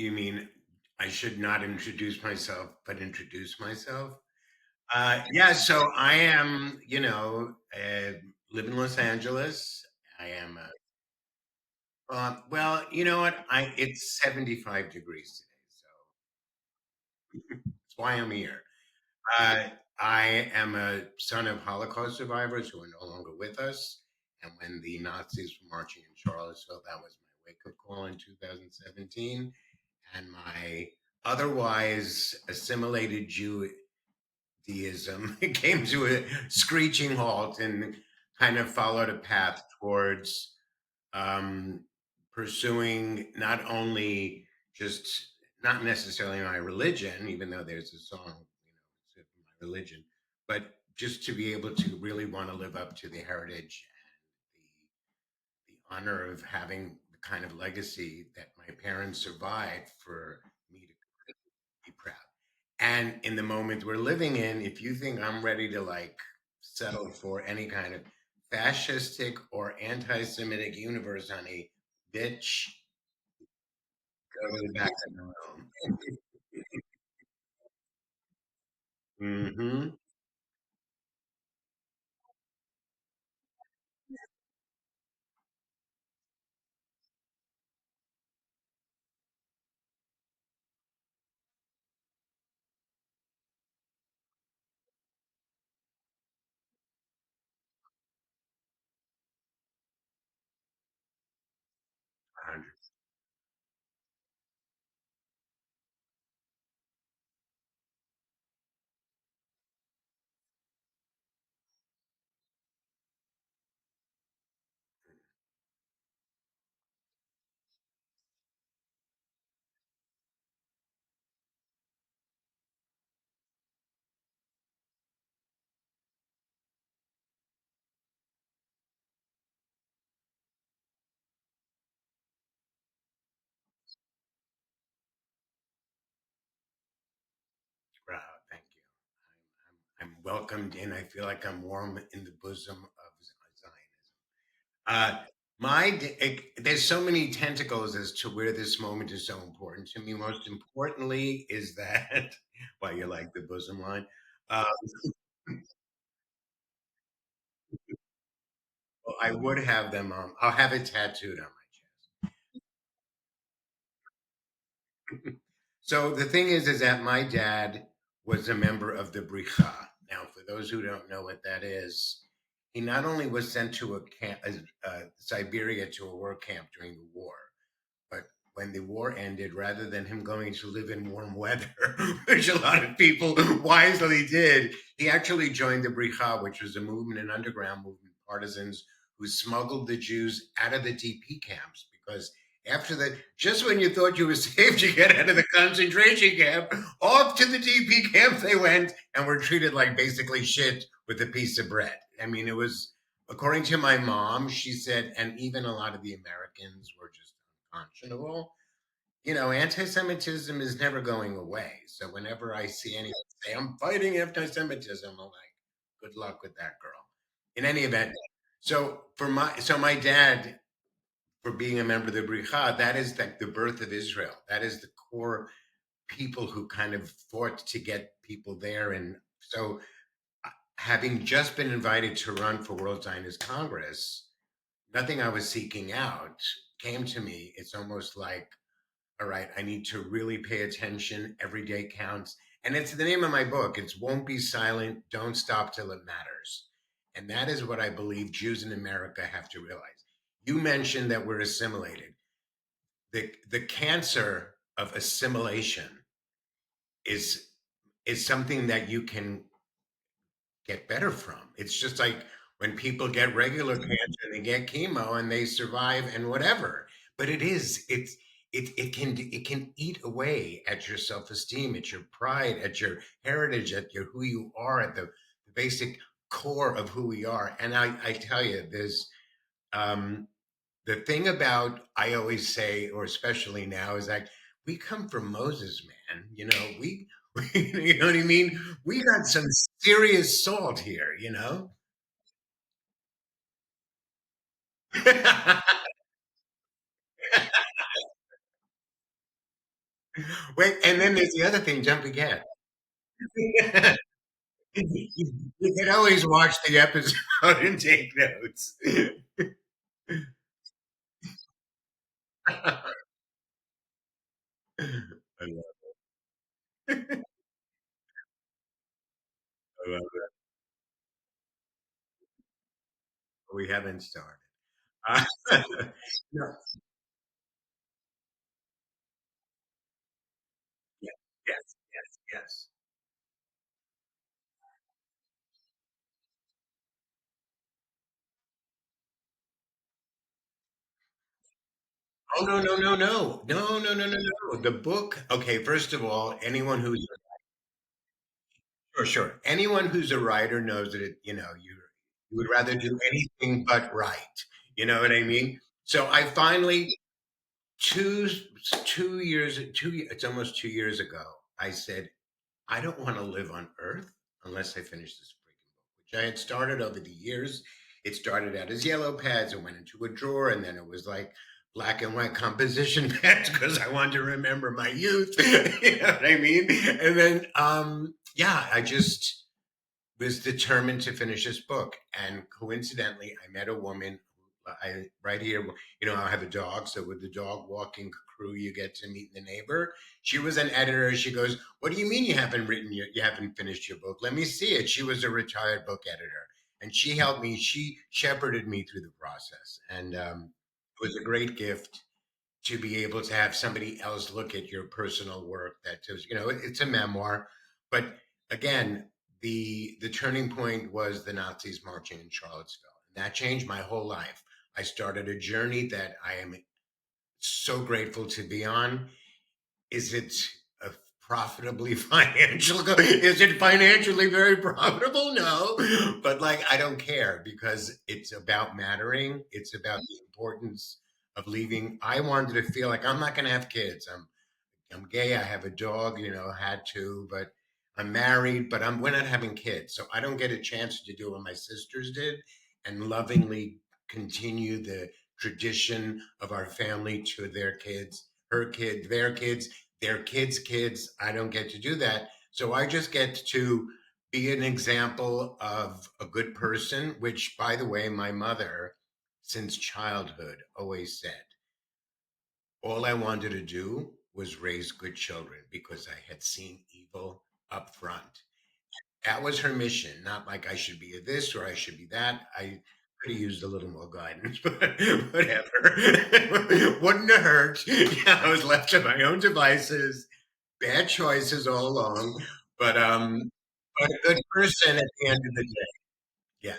You mean I should not introduce myself, but introduce myself? Yeah, so I am, live in Los Angeles. I am, well, you know what? It's 75 degrees today, so that's why I'm here. Uh, I am a son of Holocaust survivors who are no longer with us. And when the Nazis were marching in Charlottesville, that was my wake up call in 2017. And my otherwise assimilated Judaism came to a screeching halt and kind of followed a path towards um, pursuing not only just not necessarily my religion, even though there's a song, it's my religion, but just to be able to really want to live up to the heritage and the honor of having the kind of legacy that my parents survived for me to be proud. And in the moment we're living in, if you think I'm ready to like settle for any kind of fascistic or anti-Semitic universe, honey, bitch, go to the back of the room. Mm-hmm. 100. Wow, thank you. I'm welcomed in. I feel like I'm warm in the bosom of Zionism. There's so many tentacles as to where this moment is so important to me. Most importantly, is that why you like the bosom line. Uh, well, I would have them on. I'll have it tattooed on my chest. So the thing is that my dad was a member of the Bricha. Now, for those who don't know what that is, he not only was sent to a camp, Siberia, to a work camp during the war, but when the war ended, rather than him going to live in warm weather, which a lot of people wisely did, he actually joined the Bricha, which was a movement, an underground movement, partisans who smuggled the Jews out of the DP camps because after that, just when you thought you were safe to get out of the concentration camp, off to the DP camp they went and were treated like basically shit with a piece of bread. I mean, it was, according to my mom, she said, and even a lot of the Americans were just unconscionable. Anti-Semitism is never going away. So whenever I see anyone say I'm fighting anti-Semitism, I'm like, good luck with that, girl. In any event, so my dad, for being a member of the Brichad, that is like the birth of Israel. That is the core people who kind of fought to get people there. And so, having just been invited to run for World Zionist Congress, nothing I was seeking out came to me. It's almost like, all right, I need to really pay attention. Every day counts. And it's the name of my book. It's Won't Be Silent, Don't Stop Till It Matters. And that is what I believe Jews in America have to realize. You mentioned that we're assimilated. The cancer of assimilation is is something that you can get better from. It's just like when people get regular cancer and they get chemo and they survive and whatever. But it can eat away at your self-esteem, at your pride, at your heritage, at your who you are, at the basic core of who we are. And I tell you, there's um the thing about, I always say, or especially now, is like we come from Moses, man. You know what I mean? We got some serious salt here, you know? Wait, and then there's the other thing, jump ahead. You can always watch the episode and take notes. I love I love that. We haven't started. Uh, no, yes, yes, yes, yes. Oh, no, no, no, no. No, no, no, no, no. The book, okay, first of all, anyone who's sure, sure. Anyone who's a writer knows that you would rather do anything but write. You know what I mean? So I finally two 2 years it's almost 2 years ago, I said, I don't want to live on Earth unless I finish this freaking book, which I had started over the years. It started out as yellow pads and went into a drawer, and then it was like black and white composition pads because I wanted to remember my youth. You know what I mean? And then, yeah, I just was determined to finish this book. And coincidentally, I met a woman. I right here, I have a dog. So with the dog walking crew, you get to meet the neighbor. She was an editor. She goes, "What do you mean you haven't finished your book? Let me see it." She was a retired book editor, and she helped me. She shepherded me through the process, and it was a great gift to be able to have somebody else look at your personal work. That is, it's a memoir. But again, the turning point was the Nazis marching in Charlottesville, and that changed my whole life. I started a journey that I am so grateful to be on. Is it a profitably financial is it financially very profitable? No, but like, I don't care because it's about mattering. It's about the importance of leaving. I wanted to feel like I'm not going to have kids. I'm gay. I have a dog, had to, but I'm married, but we're not having kids. So I don't get a chance to do what my sisters did and lovingly continue the tradition of our family to their kids, her kid, their kids' kids. I don't get to do that. So I just get to be an example of a good person, which, by the way, my mother, since childhood, always said all I wanted to do was raise good children because I had seen evil up front. That was her mission, not like I should be this or I should be that. I could have used a little more guidance, but whatever. Wouldn't have hurt. Yeah, I was left to my own devices, bad choices all along, but a good person at the end of the day. Yeah.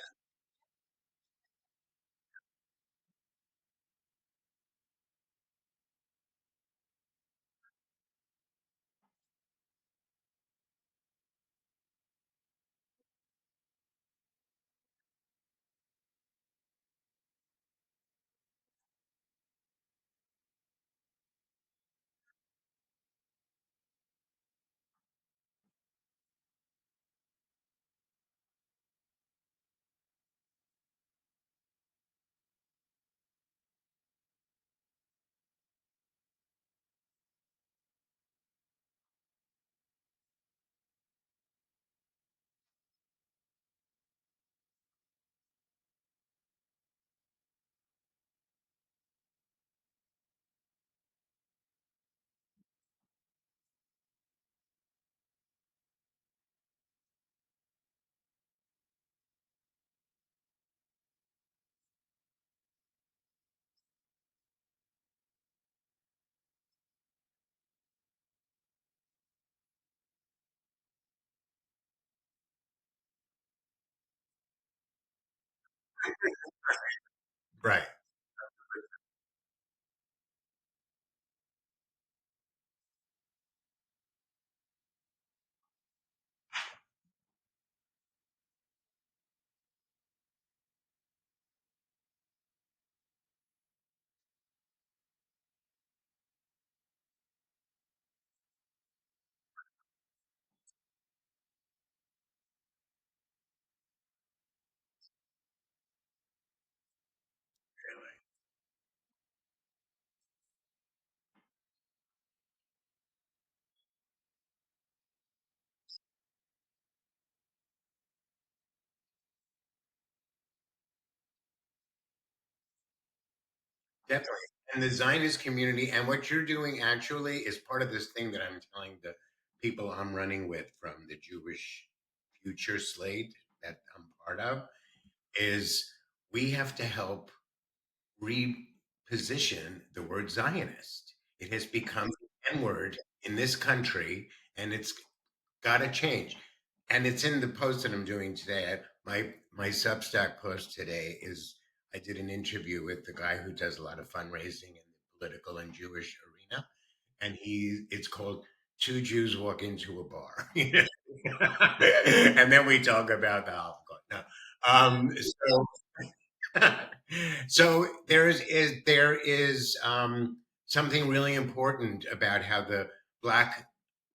Right. Definitely. And the Zionist community, and what you're doing actually is part of this thing that I'm telling the people I'm running with from the Jewish Future Slate that I'm part of, is we have to help reposition the word Zionist. It has become the N word in this country, and it's got to change. And it's in the post that I'm doing today. My Substack post today is I did an interview with the guy who does a lot of fundraising in the political and Jewish arena, and it's called Two Jews Walk Into a Bar. And then we talk about the Holocaust. No. So so there is something really important about how the black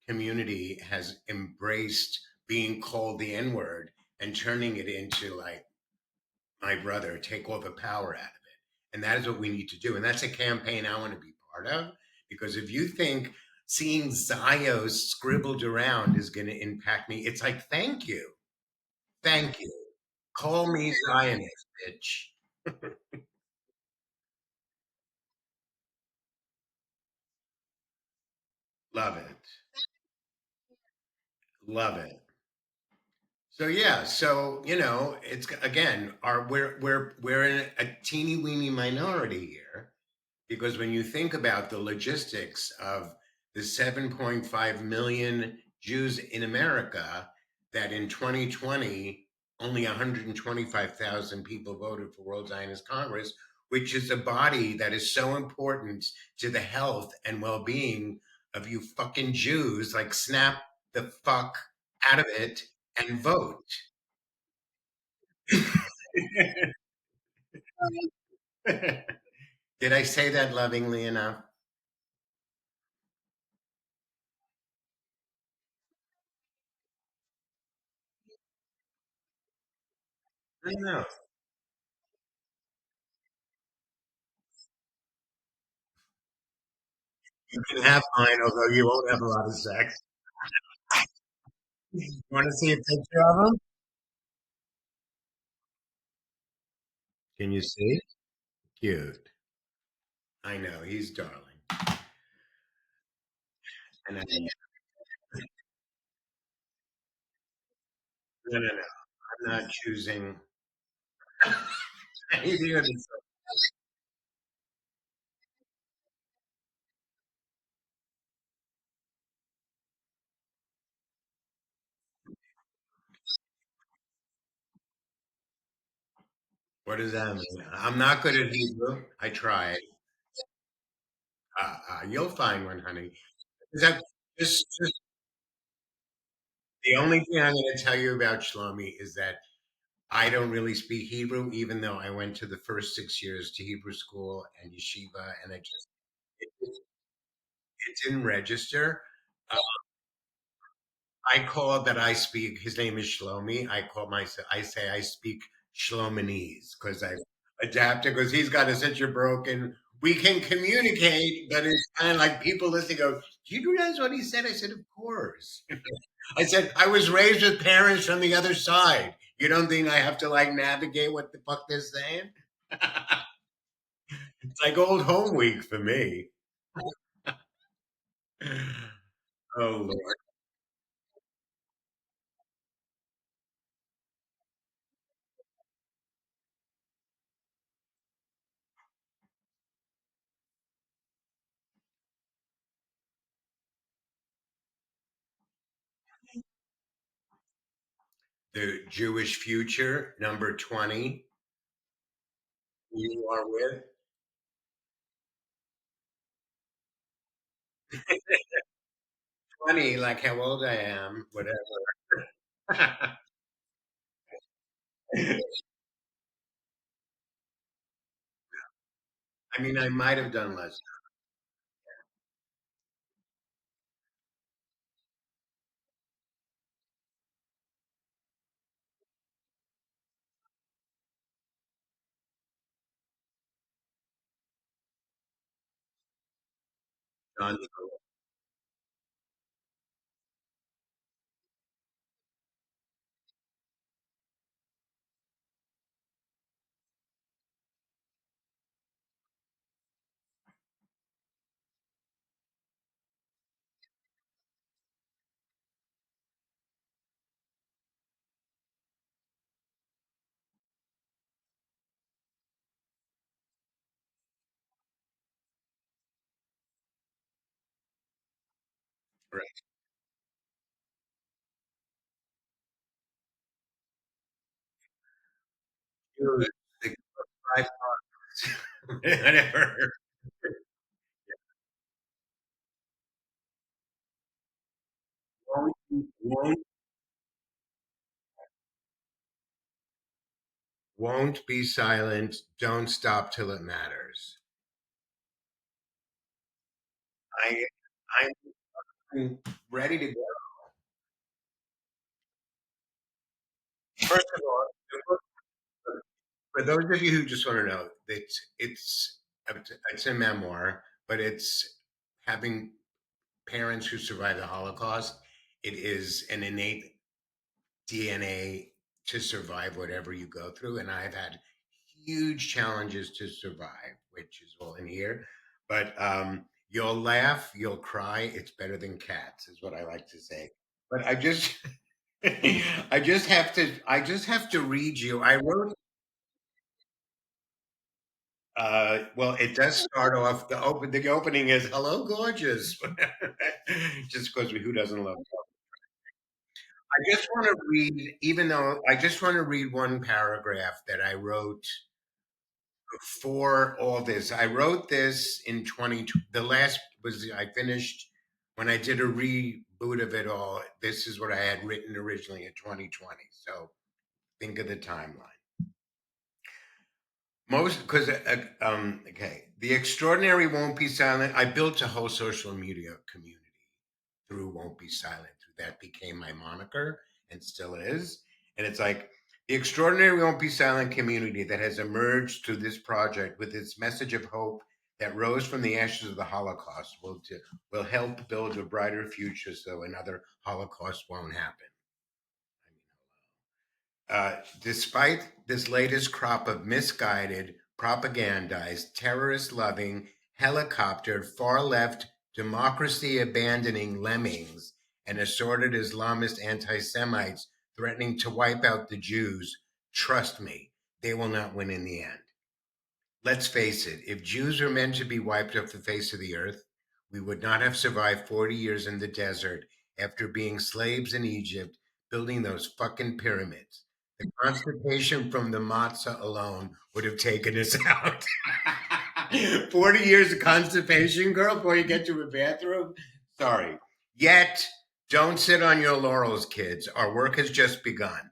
community has embraced being called the N word and turning it into like my brother, take all the power out of it. And that is what we need to do. And that's a campaign I want to be part of, because if you think seeing Zios scribbled around is going to impact me, it's like, thank you. Thank you. Call me Zionist, bitch. Love it. Love it. So yeah, so it's again, our we're in a teeny weeny minority here, because when you think about the logistics of the 7.5 million Jews in America, that in 2020 only 125,000 people voted for World Zionist Congress, which is a body that is so important to the health and well-being of you fucking Jews, like snap the fuck out of it and vote. Did I say that lovingly enough? I know. You can have mine, although you won't have a lot of sex. You want to see a picture of him? Can you see? Cute. I know he's darling, and no. I'm not choosing anything of this. What does that mean? I'm not good at Hebrew. I tried. You'll find one, honey. Is that just the only thing I'm going to tell you about Shlomi is that I don't really speak Hebrew, even though I went to the first 6 years to Hebrew school and yeshiva, and it didn't register. Uh, I call that I speak. His name is Shlomi. I call myself. I say I speak Shlominese because I adapted. Because he's got a such a broken. We can communicate, but it's kind of like people listening go, "Do you realize what he said?" I said, "Of course." I said, "I was raised with parents from the other side. You don't think I have to like navigate what the fuck they're saying?" It's like old home week for me. Oh Lord, the Jewish future number 20. You are with. Funny, like how old I am, whatever. I mean, I might have done less. Done. Right. Dude, the 5 bucks. Whatever. Won't won't be silent. Don't stop till it matters. I I'm ready to go. First of all, the book, for those of you who just want to know, it's a memoir, but it's having parents who survived the Holocaust. It is an innate DNA to survive whatever you go through. And I've had huge challenges to survive, which is all in here. But you'll laugh, you'll cry. It's better than cats, is what I like to say. But I just, I just have to read you. I wrote. Well, it does start off. The opening is "Hello, gorgeous," just because who doesn't love. I just want to read, even though I just want to read one paragraph that I wrote before all this. I wrote this in 20. The last was I finished when I did a reboot of it all. This is what I had written originally in 2020. So think of the timeline. Most because okay, the extraordinary won't be silent. I built a whole social media community through won't be silent. Through that became my moniker and still is. And it's like the extraordinary won't be silent community that has emerged through this project with its message of hope that rose from the ashes of the Holocaust will help build a brighter future so another Holocaust won't happen. Despite this latest crop of misguided, propagandized, terrorist loving, helicoptered, far left, democracy abandoning lemmings and assorted Islamist anti Semites threatening to wipe out the Jews, trust me, they will not win in the end. Let's face it, if Jews are meant to be wiped off the face of the earth, we would not have survived 40 years in the desert after being slaves in Egypt, building those fucking pyramids. The constipation from the matzah alone would have taken us out. 40 years of constipation, girl, before you get to a bathroom? Sorry. Yet, don't sit on your laurels, kids. Our work has just begun.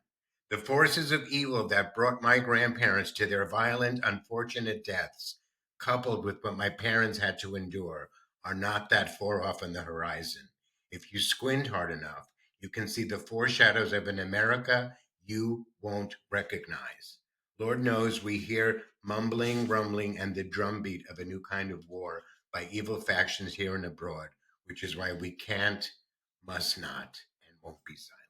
The forces of evil that brought my grandparents to their violent, unfortunate deaths, coupled with what my parents had to endure, are not that far off on the horizon. If you squint hard enough, you can see the foreshadows of an America you won't recognize. Lord knows we hear mumbling, rumbling, and the drumbeat of a new kind of war by evil factions here and abroad, which is why we can't, must not, and won't be silent.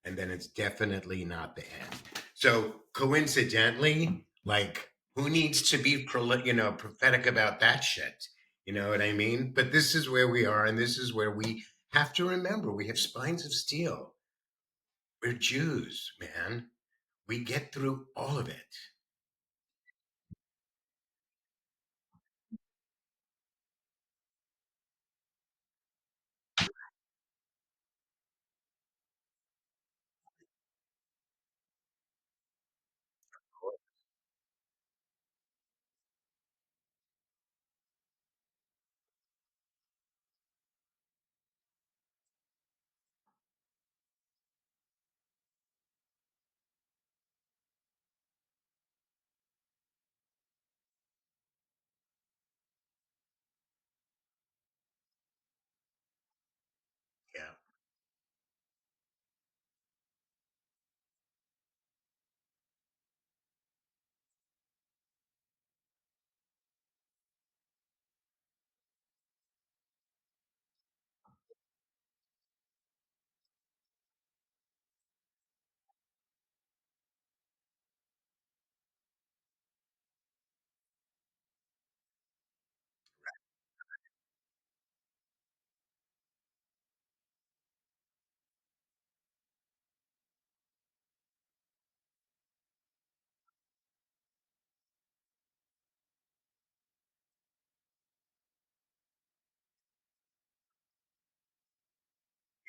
And then it's definitely not the end. So coincidentally, like who needs to be prophetic about that shit? You know what I mean? But this is where we are, and this is where we have to remember we have spines of steel. We're Jews, man. We get through all of it.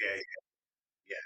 Yeah, yeah.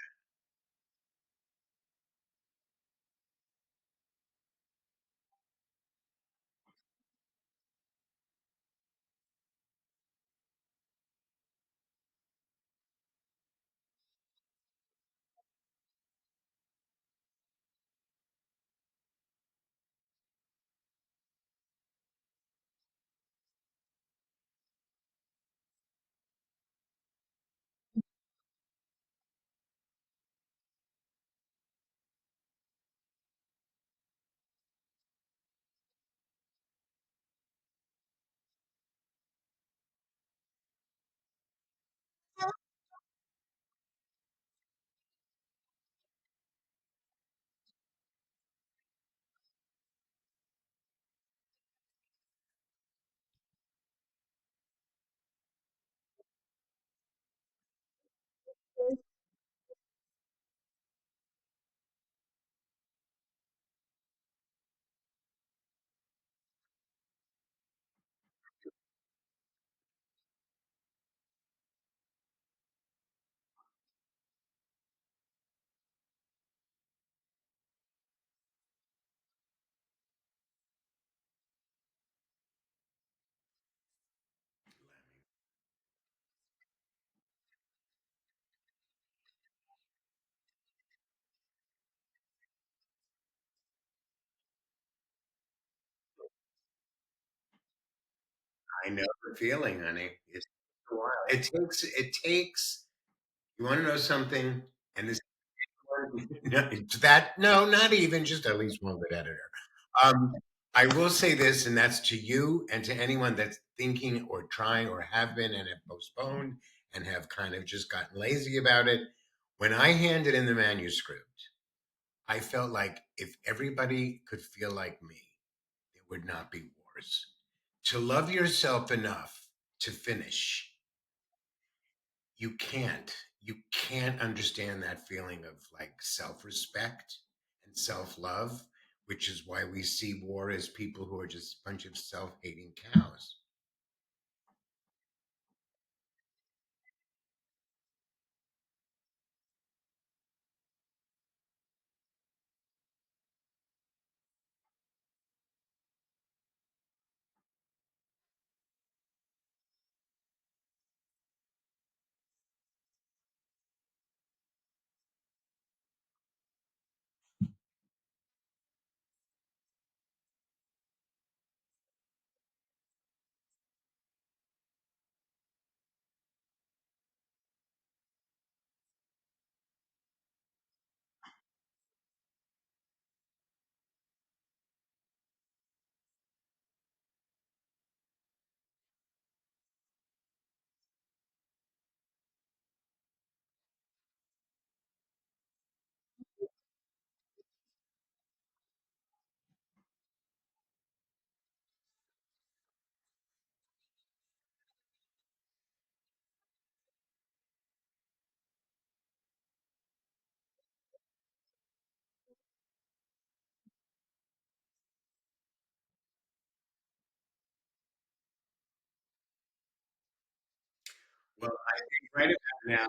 I know the feeling, honey. It's a while. It takes. You want to know something? And this no, that no, not even just at least one good editor. Um, I will say this, and that's to you and to anyone that's thinking or trying or have been and have postponed and have kind of just gotten lazy about it. When I handed in the manuscript, I felt like if everybody could feel like me, there would not be wars. To love yourself enough to finish, you can't understand that feeling of like self-respect and self-love, which is why we see war as people who are just a bunch of self-hating cows. Well, I think right about now,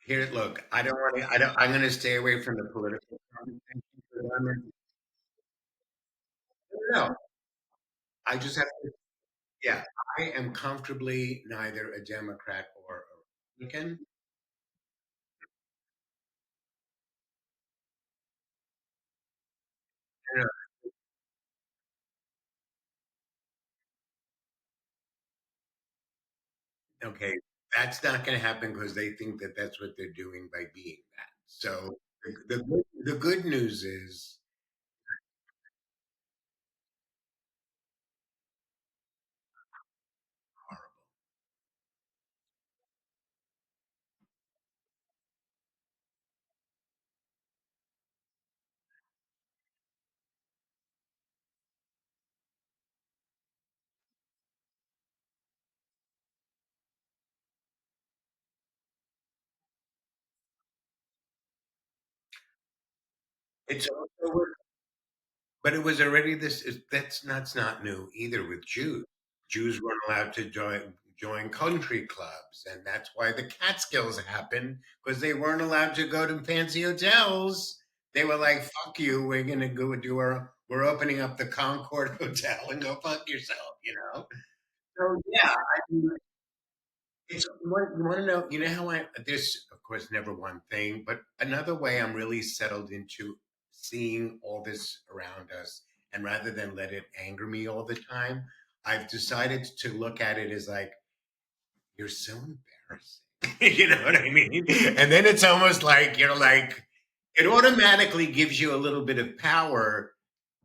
here, look, I don't want to, I don't, I'm going to stay away from the political conversation. But no, I just have to, yeah, I am comfortably neither a Democrat or a Republican. Okay, that's not going to happen because they think that that's what they're doing by being that. So the good news is horrible. It's also, but it was already this. That's not new either with Jews. Jews weren't allowed to join. join country clubs, and that's why the Catskills happened, because they weren't allowed to go to fancy hotels. They were like, "Fuck you, we're gonna go do we're opening up the Concord Hotel and go fuck yourself," you know. So yeah, I mean, it's you want to know. You know how I there's of course never one thing, but another way I'm really settled into seeing all this around us, and rather than let it anger me all the time, I've decided to look at it as like, you're so embarrassing. You know what I mean? And then it's almost like you're like, it automatically gives you a little bit of power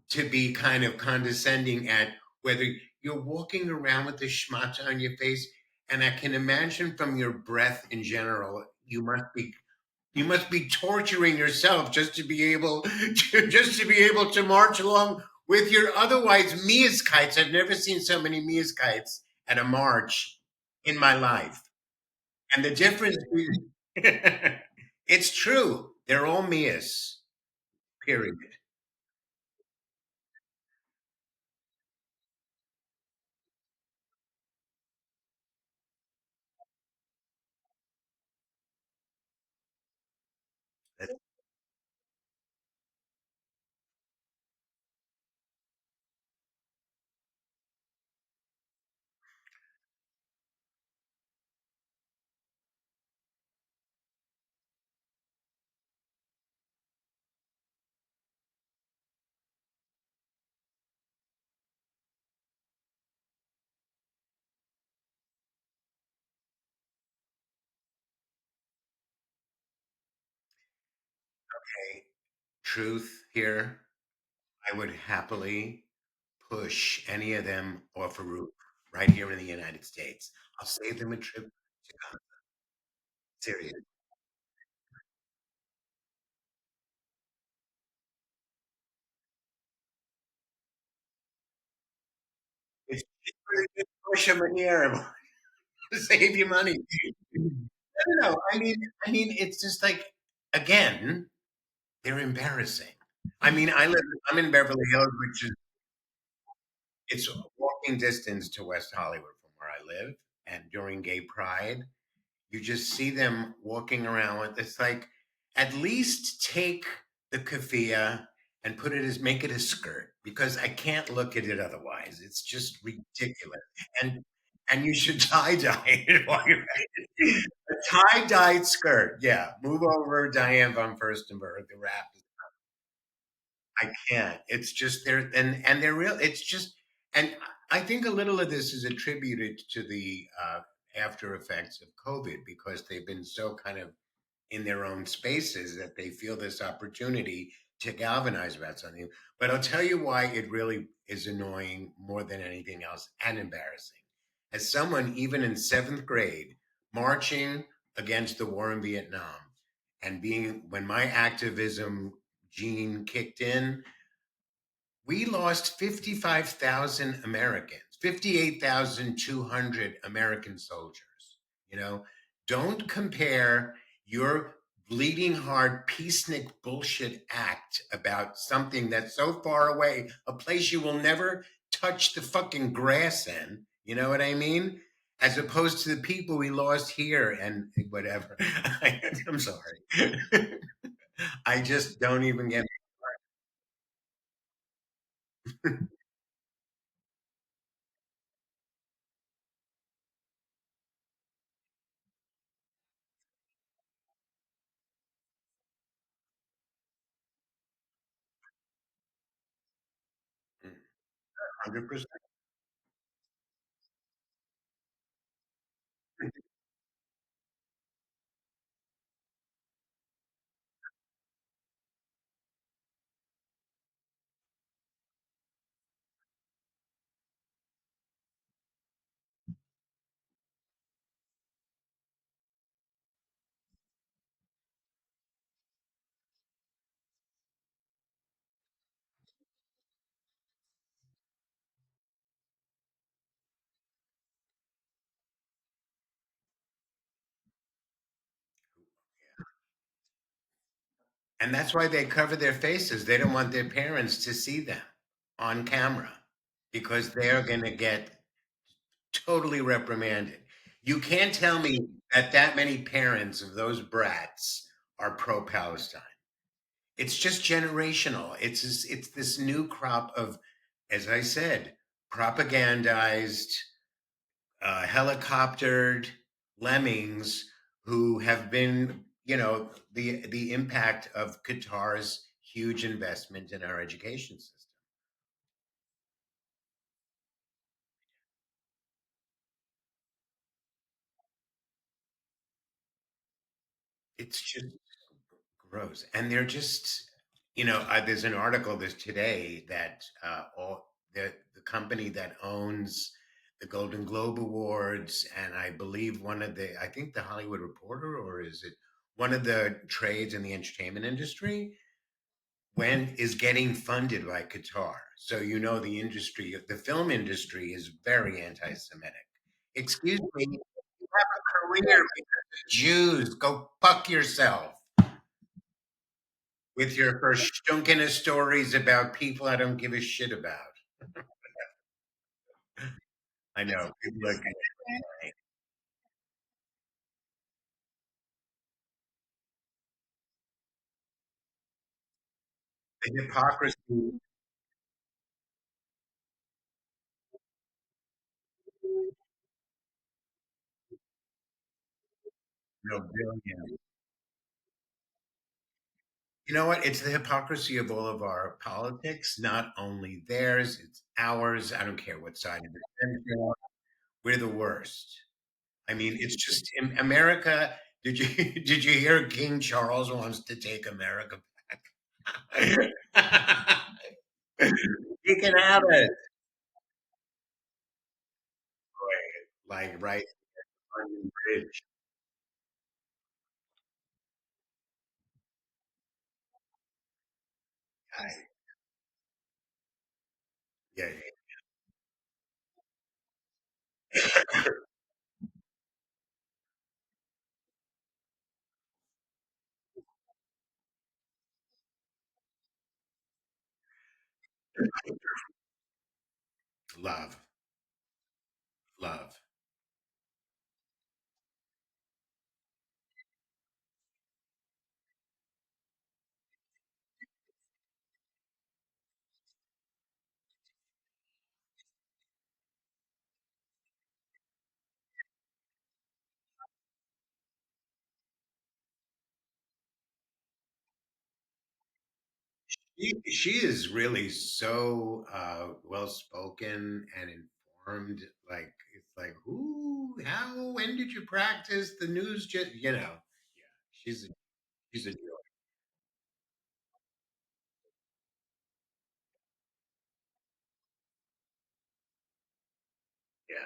to be kind of condescending at whether you're walking around with the schmutz on your face. And I can imagine from your breath in general, you must be torturing yourself just to be able to march along with your otherwise kites. I've never seen so many kites at a march in my life. And the difference is, it's true. They're all Mias, period. That's okay. Truth here. I would happily push any of them off a roof right here in the United States. I'll save them a trip to Ghana. Serious. It's cheaper to push them here to save you money. No, no. It's just like, again, they're embarrassing. I'm in Beverly Hills, which is it's a walking distance to West Hollywood from where I live. And during Gay Pride, you just see them walking around with it's like, at least take the keffiyeh and make it a skirt, because I can't look at it otherwise. It's just ridiculous. And you should tie dye it while you're at it. A tie dyed skirt. Yeah. Move over Diane von Furstenberg. The wrap is I can't. It's just and they're real. It's just, and I think a little of this is attributed to the after effects of COVID, because they've been so kind of in their own spaces that they feel this opportunity to galvanize about something. But I'll tell you why it really is annoying more than anything else, and embarrassing. As someone even in seventh grade marching against the war in Vietnam, and being when my activism gene kicked in, we lost 55,000 Americans, 58,200 American soldiers. You know, don't compare your bleeding heart peacenik bullshit act about something that's so far away, a place you will never touch the fucking grass in. You know what I mean? As opposed to the people we lost here and whatever. I'm sorry. I just don't even get 100%. And that's why they cover their faces. They don't want their parents to see them on camera, because they're going to get totally reprimanded. You can't tell me that that many parents of those brats are pro-Palestine. It's just generational. It's this new crop of, as I said, propagandized, helicoptered lemmings who have been, the impact of Qatar's huge investment in our education system. It's just gross, and they're just, there's an article this today that all the company that owns the Golden Globe Awards, and I believe I think the Hollywood Reporter, or is it one of the trades in the entertainment industry, when is getting funded by Qatar. So the industry, the film industry, is very anti-Semitic. Excuse me, you have a career because of Jews. Go fuck yourself with your Stunkiness stories about people I don't give a shit about. I know. People like the hypocrisy. No billion. You know what? It's the hypocrisy of all of our politics, not only theirs, it's ours. I don't care what side of the fence you're on. We're the worst. I mean, it's just in America. Did you did you hear King Charles wants to take America back? He can have it. Like right on the bridge. I, yeah, yeah. Love, love. She is really so well spoken and informed. Like it's like, who, how, when did you practice the news? Just yeah, she's a joy. Yeah,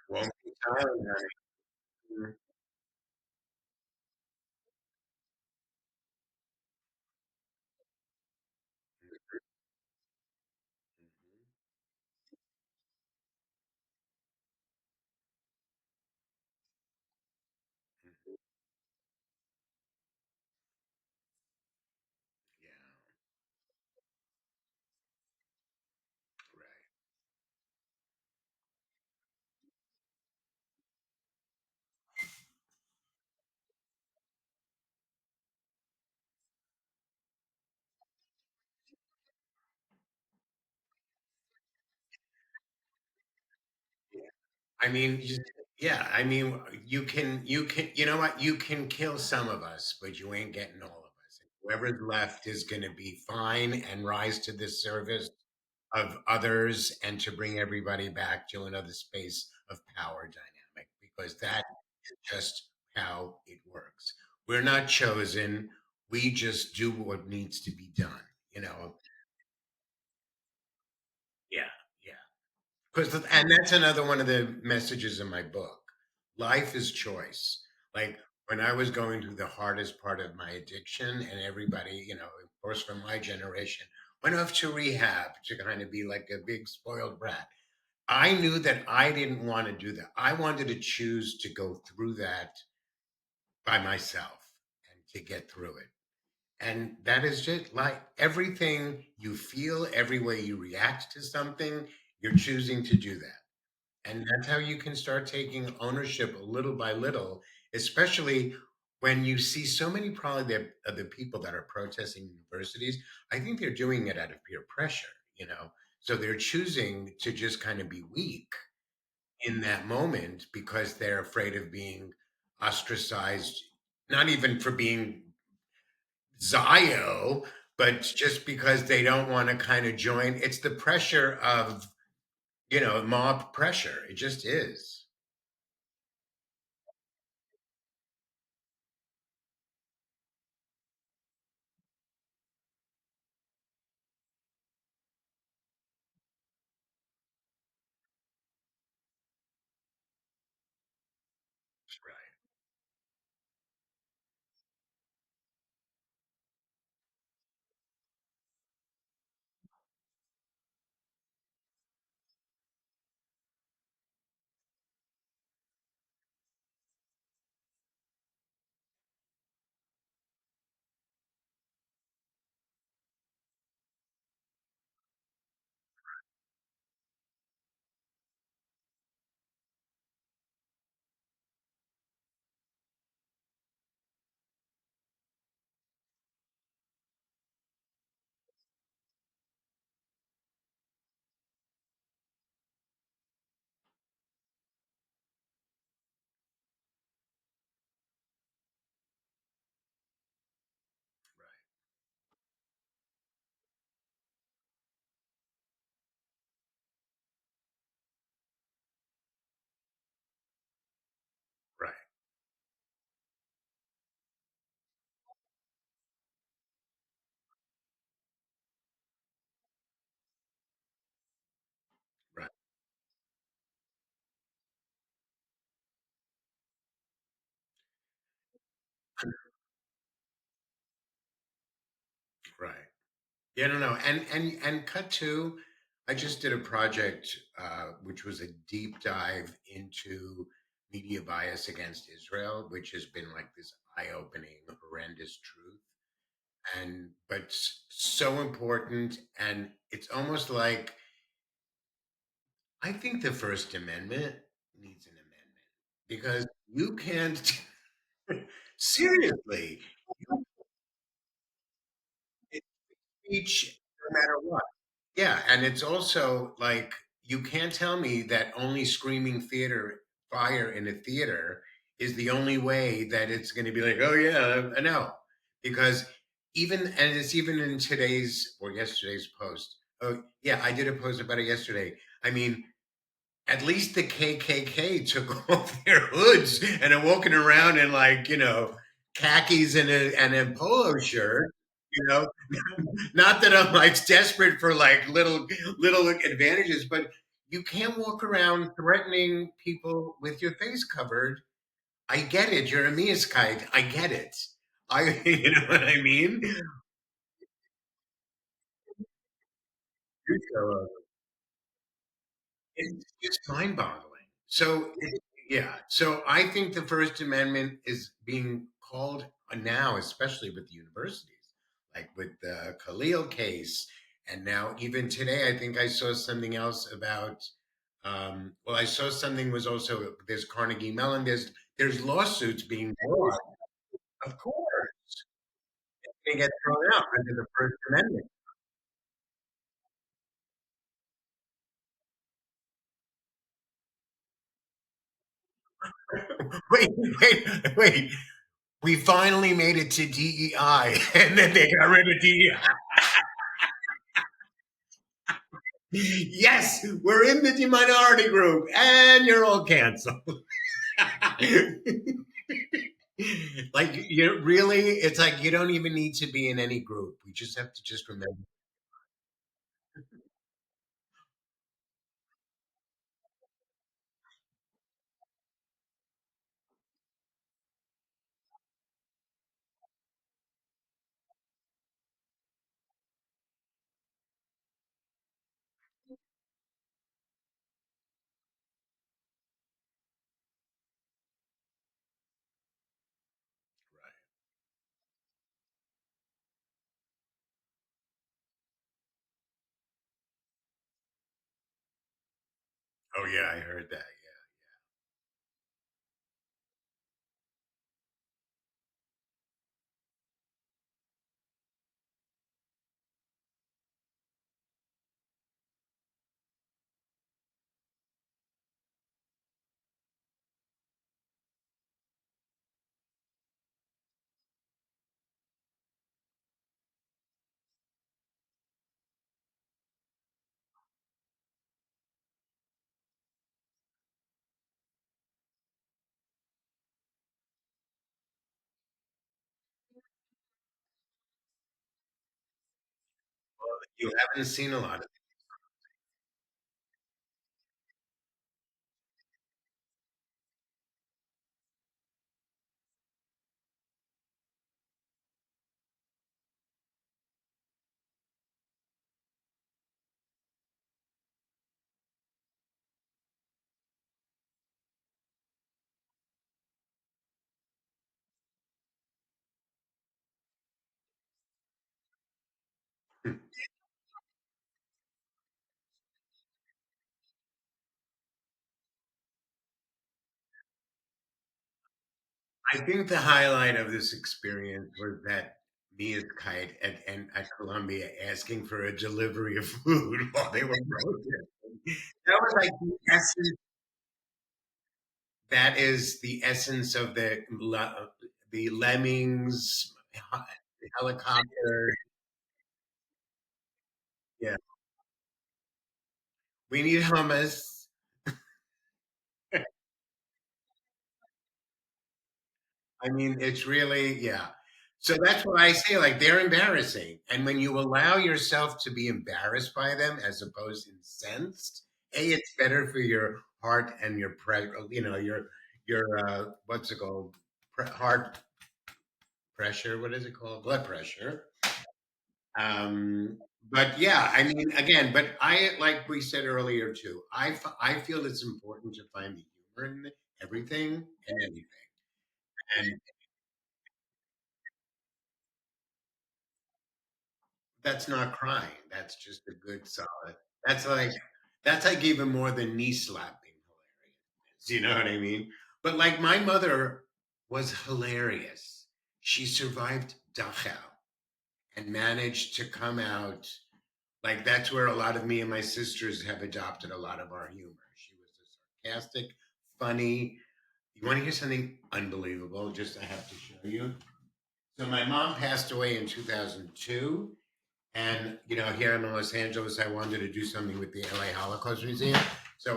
won't be silent, honey. Mhm, mhm, mhm. Yeah, right. Yeah. I mean, yeah. I mean, you know what? You can kill some of us, but you ain't getting all of us. And whoever's left is going to be fine and rise to the service of others and to bring everybody back to another space of power dynamic, because that is just how it works. We're not chosen. We just do what needs to be done, you know? Yeah, yeah. Because, and that's another one of the messages in my book. Life is choice. Like when I was going through the hardest part of my addiction, and everybody, of course, from my generation, went off to rehab to kind of be like a big spoiled brat. I knew that I didn't want to do that. I wanted to choose to go through that by myself and to get through it. And that is just like everything you feel, every way you react to something, you're choosing to do that. And that's how you can start taking ownership little by little, especially when you see so many probably of the people that are protesting universities. I think they're doing it out of peer pressure, you know. So they're choosing to just kind of be weak in that moment because they're afraid of being ostracized, not even for being Zio, but just because they don't want to kind of join. It's the pressure of, mob pressure. It just is. Right, right, right, right. Yeah, no, no. And cut to, I just did a project which was a deep dive into media bias against Israel, which has been like this eye-opening, horrendous truth. And but so important. And it's almost like I think the First Amendment needs an amendment because you can't seriously, it's speech no matter what. Yeah, and it's also like you can't tell me that only screaming theater fire in a theater is the only way that it's going to be like, oh yeah, I know, because and it's even in today's or yesterday's post. Oh yeah, I did a post about it yesterday. I mean, at least the KKK took off their hoods and are walking around in like khakis and a polo shirt. You know, not that I'm like desperate for like little advantages, but you can't walk around threatening people with your face covered. I get it. You're a Miaskite. I get it. You know what I mean? It's just mind-boggling. Yeah. So I think the First Amendment is being called now, especially with the universities, like with the Khalil case, and now even today, I think I saw something else about. Well, I saw something was also there's Carnegie Mellon. There's lawsuits being brought. Of course, they get thrown out under the First Amendment. Wait, wait. We finally made it to DEI, and then they got rid of DEI. Yes, we're in the minority group, and you're all canceled. Like you really, it's like you don't even need to be in any group. We just have to just remember. yeah, I heard that. Well, you haven't seen a lot of. I think the highlight of this experience was that Mia's kite at Columbia asking for a delivery of food while they were protesting. That was like the essence. That is the essence of the lemmings, the helicopter. Yeah, we need hummus. I mean, it's really, yeah. So that's what I say. Like they're embarrassing, and when you allow yourself to be embarrassed by them as opposed to incensed, it's better for your heart and your your what's it called, heart pressure. What is it called? Blood pressure. Um, but yeah, I mean, again, but I like we said earlier too. I feel it's important to find the humor in everything and anything, and that's not crying. That's just a good solid. That's like that's like even more than knee slapping hilarious. You know what I mean? But like my mother was hilarious. She survived Dachau and managed to come out. Like that's where a lot of me and my sisters have adopted a lot of our humor. She was a sarcastic, funny. You want to hear something unbelievable? Just I have to show you. So my mom passed away in 2002. And here in Los Angeles, I wanted to do something with the LA Holocaust Museum. So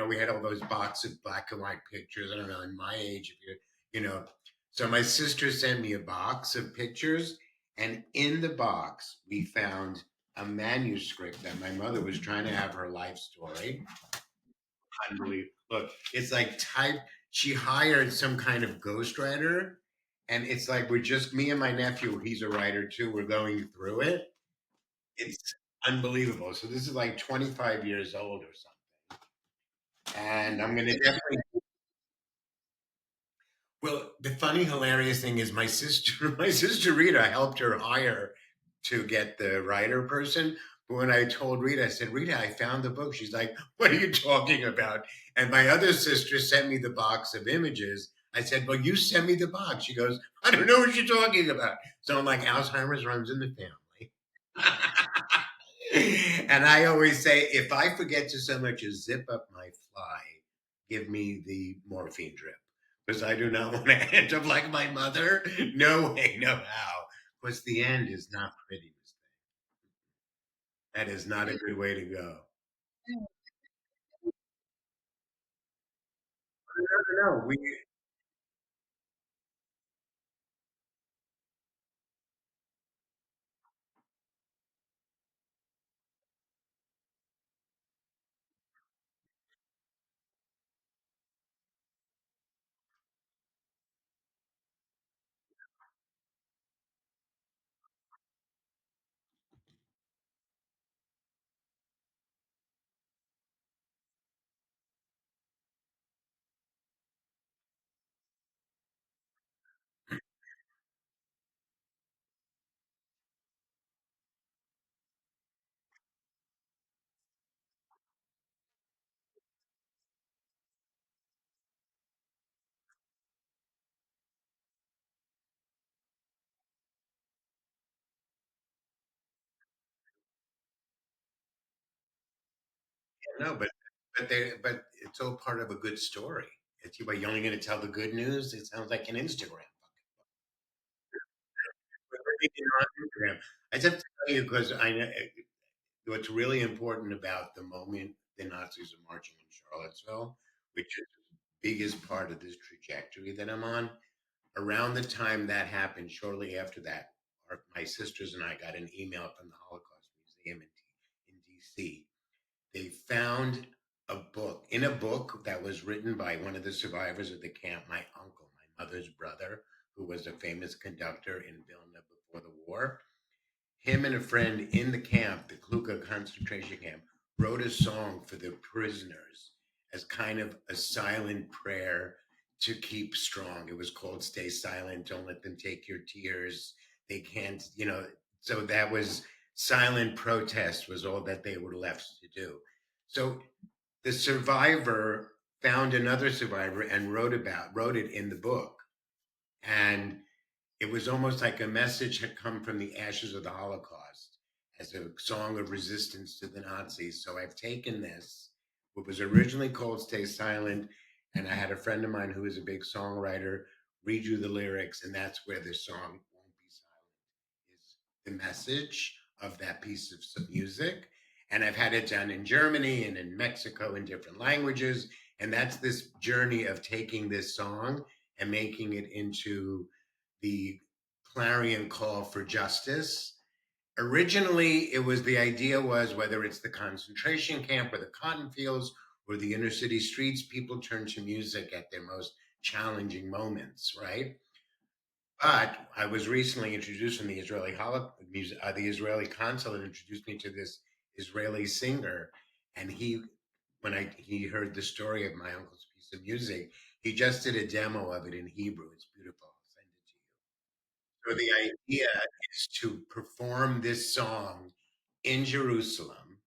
we had all those boxes of black and white pictures. I don't know, in my age, if you know. So my sister sent me a box of pictures, and in the box we found a manuscript that my mother was trying to have her life story. Unbelievable! Look, it's like type. She hired some kind of ghostwriter, and it's like we're just me and my nephew. He's a writer too. We're going through it. It's unbelievable. So this is like 25 years old or something. And I'm going to definitely. Well, the funny, hilarious thing is my sister, my sister Rita helped her hire to get the writer person. But when I told Rita, I said, Rita, I found the book. She's like, what are you talking about? And my other sister sent me the box of images. I said, well, you sent me the box. She goes, I don't know what you're talking about. So I'm like, Alzheimer's runs in the family. And I always say, if I forget to so much as zip up my fly, give me the morphine drip. Because I do not want to end up like my mother. No way, no how. Because the end is not pretty. That is not a good way to go. No, we No, but it's all part of a good story. It's you. But you're only going to tell the good news. It sounds like an Instagram. But everything on Instagram. I just have to tell you because I know what's really important about the moment the Nazis are marching in Charlottesville, which is the biggest part of this trajectory that I'm on. Around the time that happened, shortly after that, my sisters and I got an email from the Holocaust Museum in DC. They found a book that was written by one of the survivors of the camp, my uncle, my mother's brother, who was a famous conductor in Vilna before the war. Him and a friend in the camp, the Kluka concentration camp, wrote a song for the prisoners as kind of a silent prayer to keep strong. It was called Stay Silent, Don't Let Them Take Your Tears. They can't, so that was silent protest was all that they were left to do. So the survivor found another survivor and wrote it in the book. And it was almost like a message had come from the ashes of the Holocaust as a song of resistance to the Nazis. So I've taken this, what was originally called Stay Silent, and I had a friend of mine who is a big songwriter read you the lyrics, and that's where the song Won't Be Silent is the message of that piece of music. And I've had it done in Germany and in Mexico in different languages. And that's this journey of taking this song and making it into the clarion call for justice. Originally, it was the idea was whether it's the concentration camp or the cotton fields or the inner city streets, people turn to music at their most challenging moments, right? But I was recently introduced in the the Israeli consulate introduced me to this Israeli singer, and he heard the story of my uncle's piece of music, he just did a demo of it in Hebrew. It's beautiful. I'll send it to you. So the idea is to perform this song in Jerusalem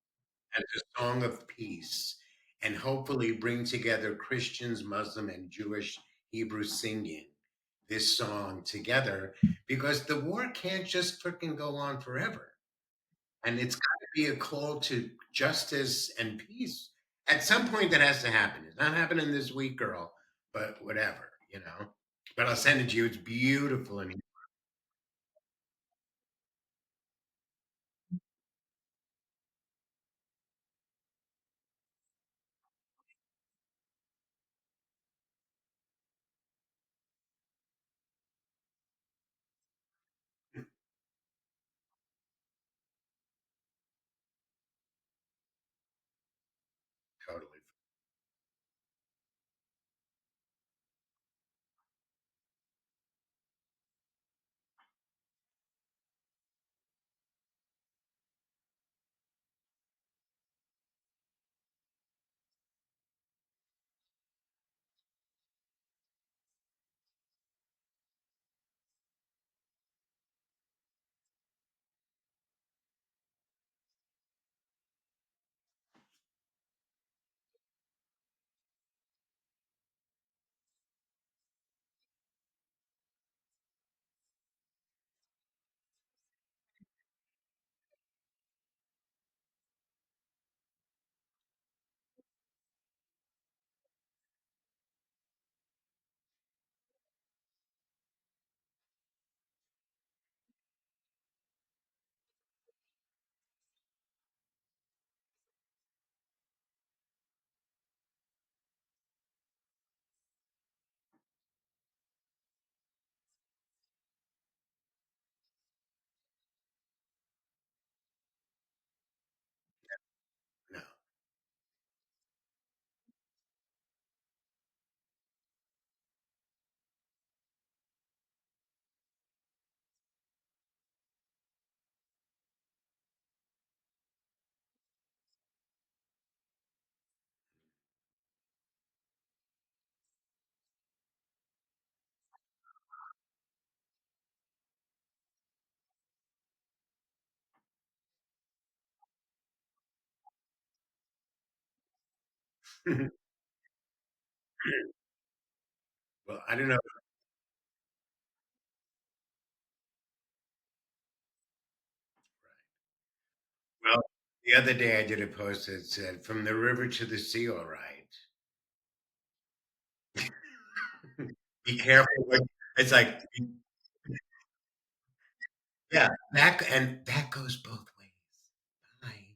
as a song of peace and hopefully bring together Christians, Muslim, and Jewish Hebrew singing this song together because the war can't just freaking go on forever. And it's got to be a call to justice and peace. At some point, that has to happen. It's not happening this week, girl, but whatever. But I'll send it to you. It's beautiful and totally. No. Well, I don't know. Well, The other day I did a post that said, "From the river to the sea, all right." Be careful what it's like, yeah, that goes both ways. Hi.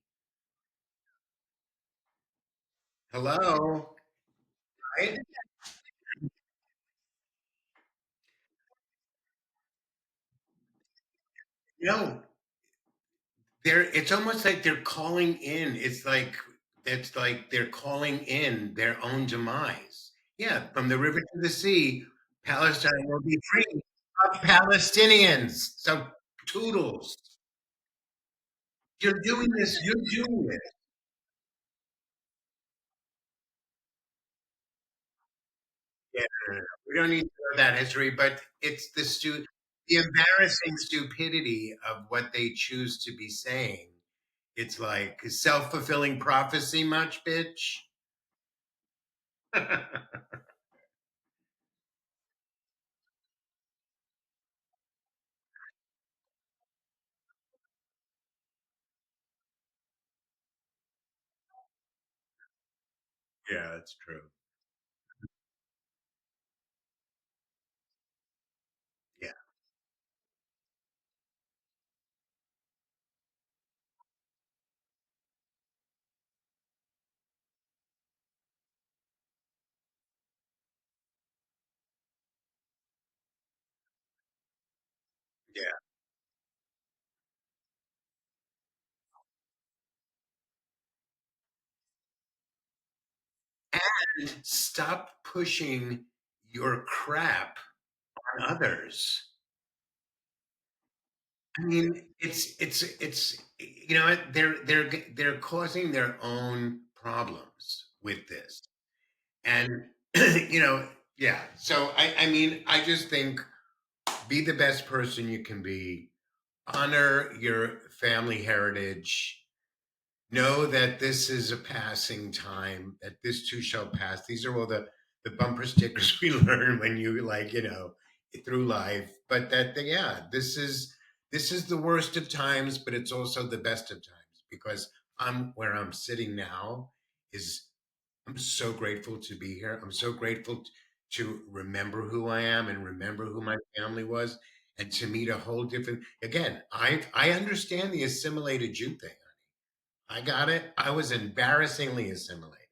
Hello, right? No, it's almost like they're calling in. It's like they're calling in their own demise. Yeah, from the river to the sea, Palestine will be free of Palestinians. So toodles. You're doing this, you're doing it. Yeah, no, no, no. We don't need to know that history, but it's the embarrassing stupidity of what they choose to be saying. It's like self-fulfilling prophecy much, bitch. Yeah, that's true. Yeah, yeah. And stop pushing your crap on others. I mean, it's you know what, they're causing their own problems with this. And you know, yeah. So I mean, I just think be the best person you can be. Honor your family heritage. Know that this is a passing time, that this too shall pass. These are all the bumper stickers we learn when you like, through life. But yeah, this is the worst of times, but it's also the best of times because I'm where I'm sitting now is I'm so grateful to be here. I'm so grateful to remember who I am and remember who my family was and to meet a whole different again, I understand the assimilated Jew thing. I got it. I was embarrassingly assimilated.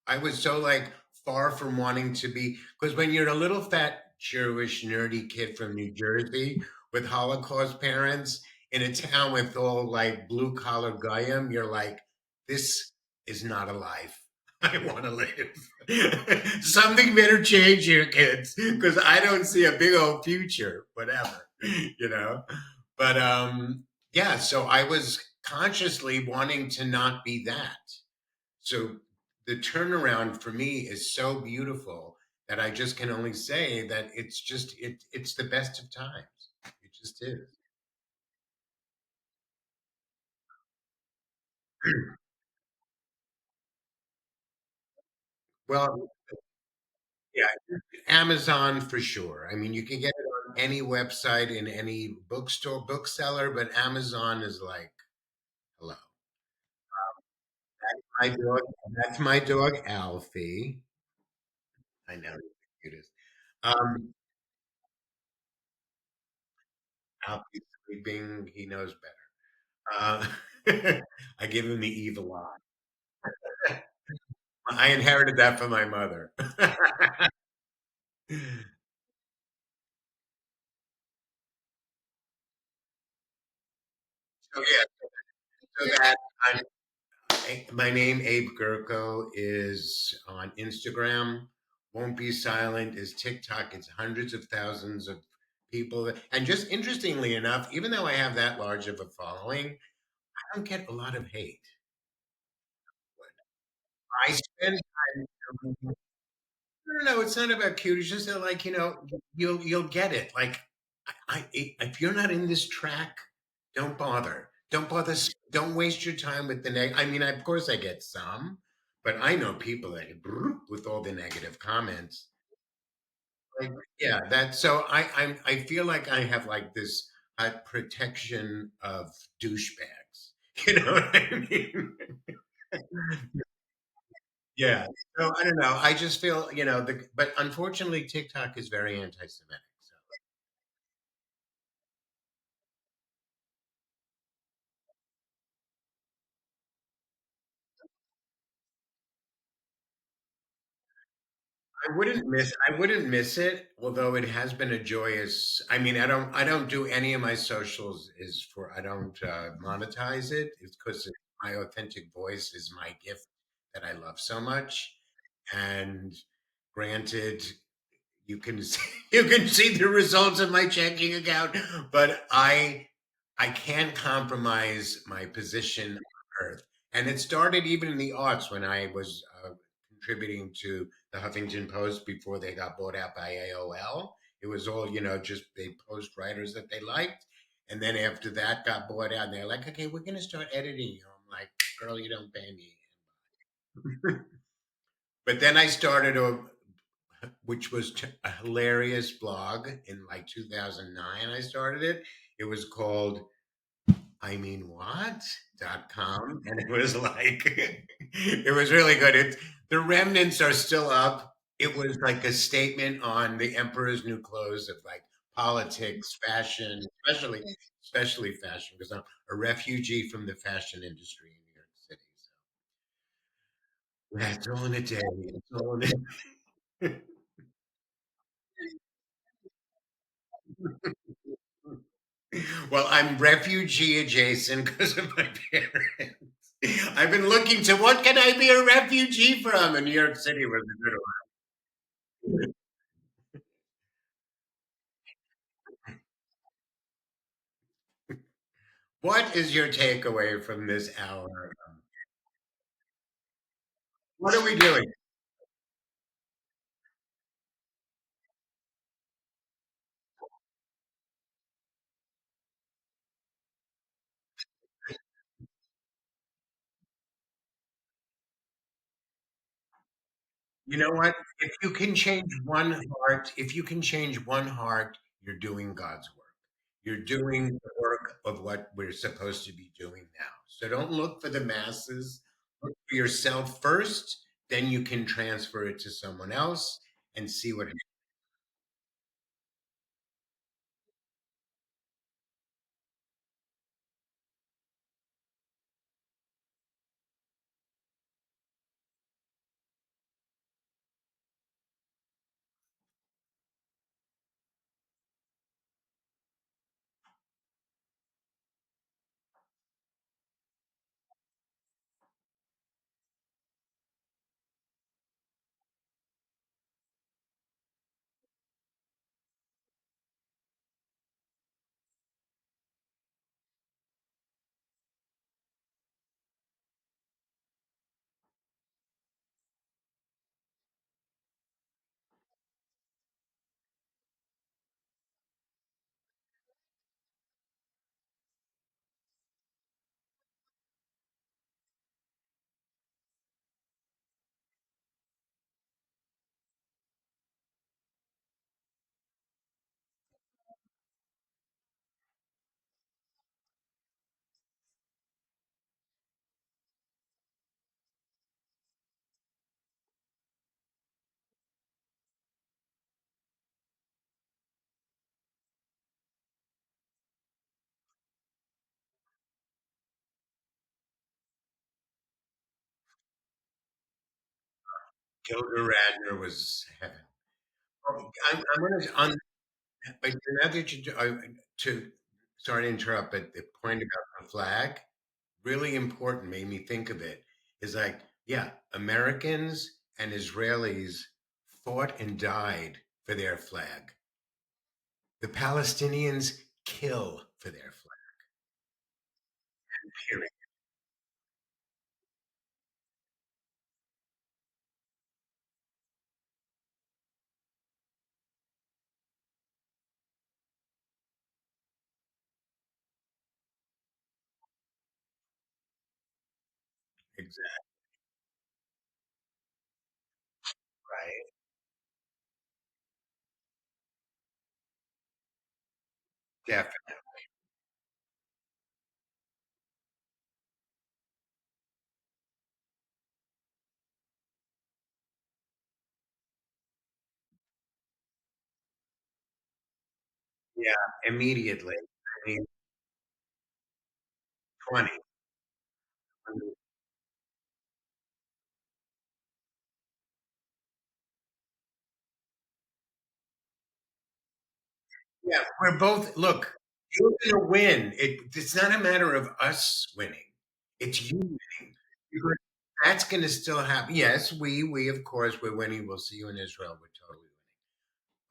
I was so like far from wanting to be because when you're a little fat Jewish nerdy kid from New Jersey with Holocaust parents in a town with all like blue collar goyim, you're like, this is not a life I want to live. Something better change here, kids, because I don't see a big old future. Whatever, you know. But yeah. So I was consciously wanting to not be that. So the turnaround for me is so beautiful that I just can only say that it's the best of times. It just is. Well, yeah, Amazon for sure. I mean, you can get it on any website in any bookstore, bookseller, but Amazon is like, hello. My dog, that's my dog Alfie. I know he's the cutest. Um, Alfie's sleeping. He knows better. I give him the evil eye. I inherited that from my mother. So yeah, so that my name Abe Gurko is on Instagram. Won't be silent is TikTok. It's hundreds of thousands of people, and just interestingly enough, even though I have that large of a following, I don't get a lot of hate. I spend time. No, it's not about cute. It's just that, like, you'll get it. Like, if you're not in this track, don't bother. Don't bother. Don't waste your time with the I mean, of course, I get some, but I know people that with all the negative comments. Like, yeah, so I feel like I have like this protection of douchebags. You know what I mean? Yeah. So I don't know. I just feel, but unfortunately, TikTok is very anti-Semitic. So I wouldn't miss it, although it has been a joyous. I mean, I don't do any of my socials is for I don't monetize it. It's because my authentic voice is my gift that I love so much. And granted, you can see, you can see the results of my checking account, but I can't compromise my position on Earth. And it started even in the arts when I was contributing to the Huffington Post before they got bought out by AOL. It was all just they post writers that they liked, and then after that got bought out, and they're like, okay, we're going to start editing you. I'm like, girl, you don't pay me. But then I started which was a hilarious blog in like 2009. I started it. It was called I mean what.com, and it was like it was really good. The remnants are still up. It was like a statement on the emperor's new clothes of like politics, fashion, especially fashion, because I'm a refugee from the fashion industry in New York City. So that's all in a day. It's all in a Well, I'm refugee adjacent because of my parents. I've been looking to what can I be a refugee from, and New York City was a good one. What is your takeaway from this hour? What are we doing? You know what? If you can change one heart, you're doing God's work. You're doing the work of what we're supposed to be doing now. So don't look for the masses. Look for yourself first, then you can transfer it to someone else and see what happens. Gilda Radner was heaven. I'm going to but now that to sorry to interrupt, but the point about the flag, really important, made me think of it. Is like, yeah, Americans and Israelis fought and died for their flag. The Palestinians kill for their flag. Period. Exactly. Right. Definitely. Yeah, immediately. I mean, 20. Yeah, we're both look, you're gonna win. It's not a matter of us winning. It's you winning. Because that's gonna still happen. Yes, we of course we're winning. We'll see you in Israel. We're totally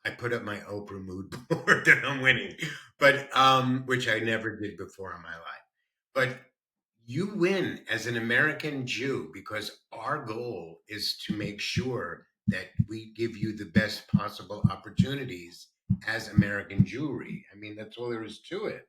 winning. I put up my Oprah mood board that I'm winning, but which I never did before in my life. But you win as an American Jew because our goal is to make sure that we give you the best possible opportunities as American Jewry. I mean, that's all there is to it.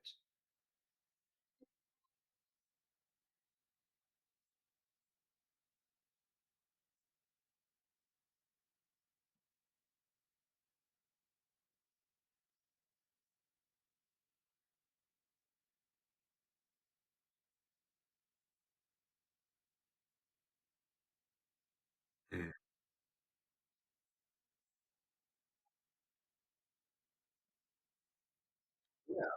Mm. Yeah.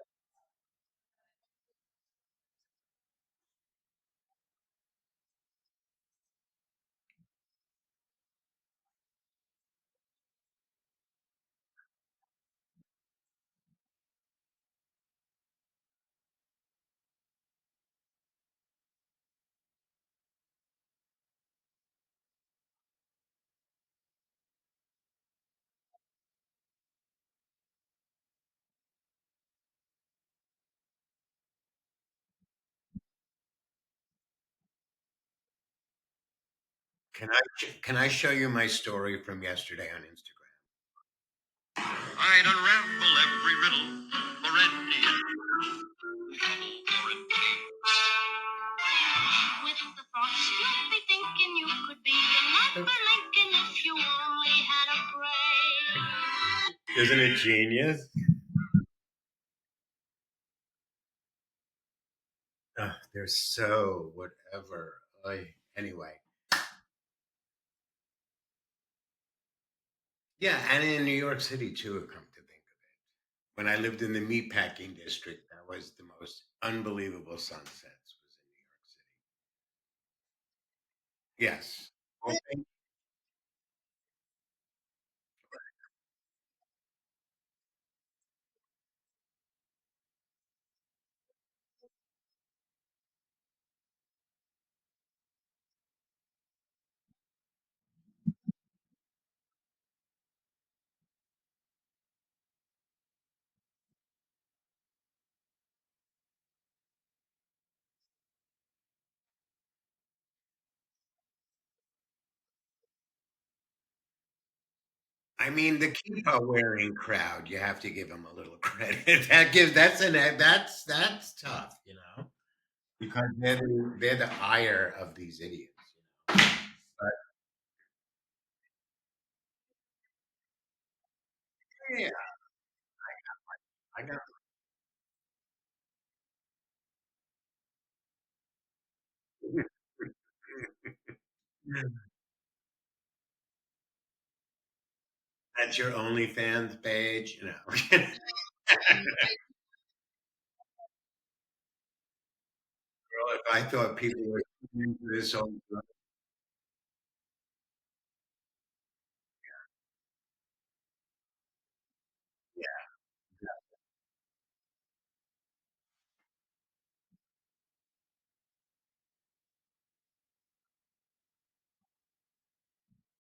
Can I show you my story from yesterday on Instagram? I'd unravel every riddle for with the thoughts you'd be thinking you could be an Lincoln if you only had a brain. Isn't it genius? They're so whatever. Anyway, yeah, and in New York City too. Come to think of it, when I lived in the meatpacking district, that was the most unbelievable sunsets. Was in New York City. Yes. Okay. I mean, the kippah wearing crowd. You have to give them a little credit. That's tough, because they're the ire of these idiots. But yeah, I got. That's your OnlyFans page, Girl, if I thought people were into this whole, yeah,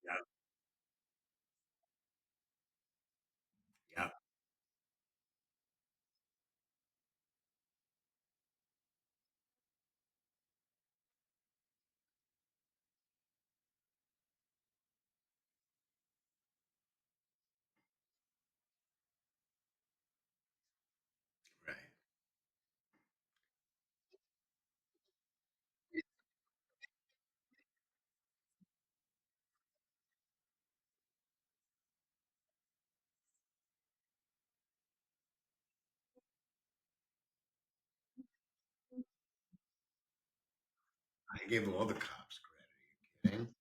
yeah, yeah, right. I give all the cops credit. Are you kidding?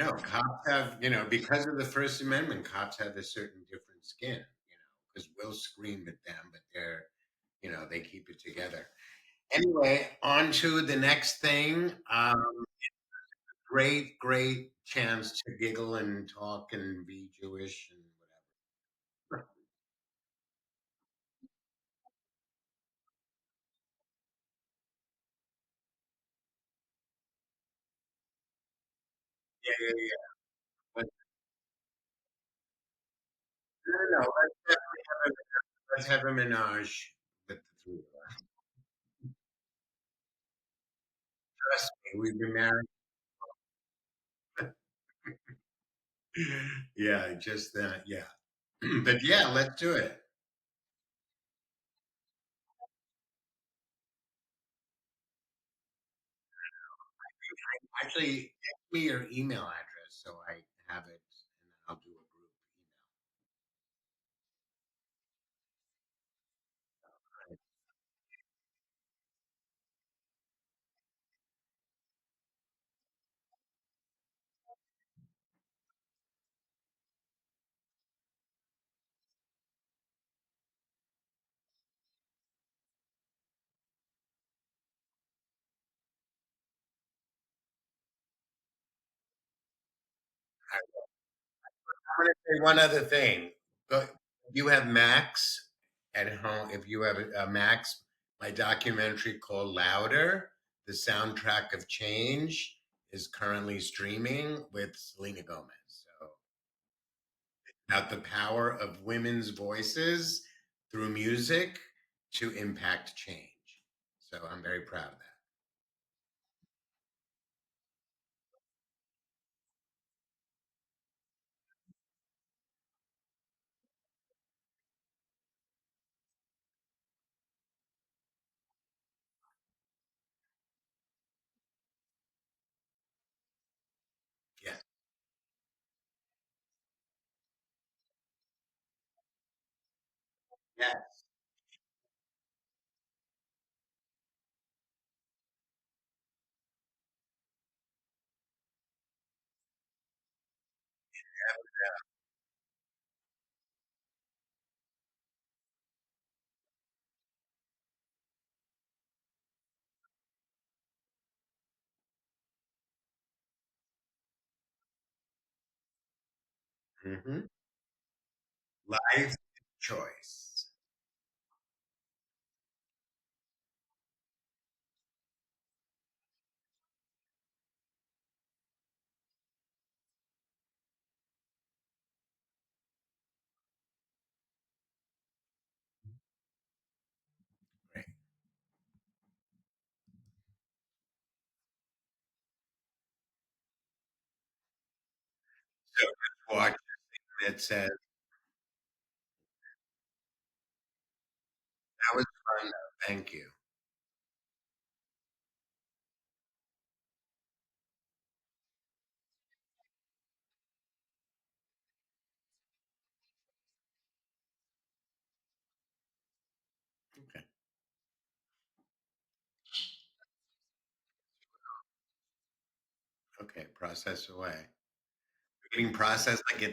No, cops have, because of the First Amendment, cops have a certain different skin, because we'll scream at them, but they keep it together. Anyway, on to the next thing. Great, great chance to giggle and talk and be Jewish and whatever. Yeah, yeah, yeah. But no, no, no. Let's have a menage with the three of us. Trust me, we've been married. Yeah, just that. Yeah, but yeah, let's do it. Actually, text me your email address so I have it, and then I'll do a group email. I'm going to say one other thing. Go, you have Max at home. If you have a Max, my documentary called Louder, the soundtrack of change, is currently streaming with Selena Gomez. So about the power of women's voices through music to impact change. So I'm very proud of that. Yeah. Yeah. Hmm. Life choice. Right. So just watch it says that was fun though. Thank you. Okay. Okay. Process away. Getting processed like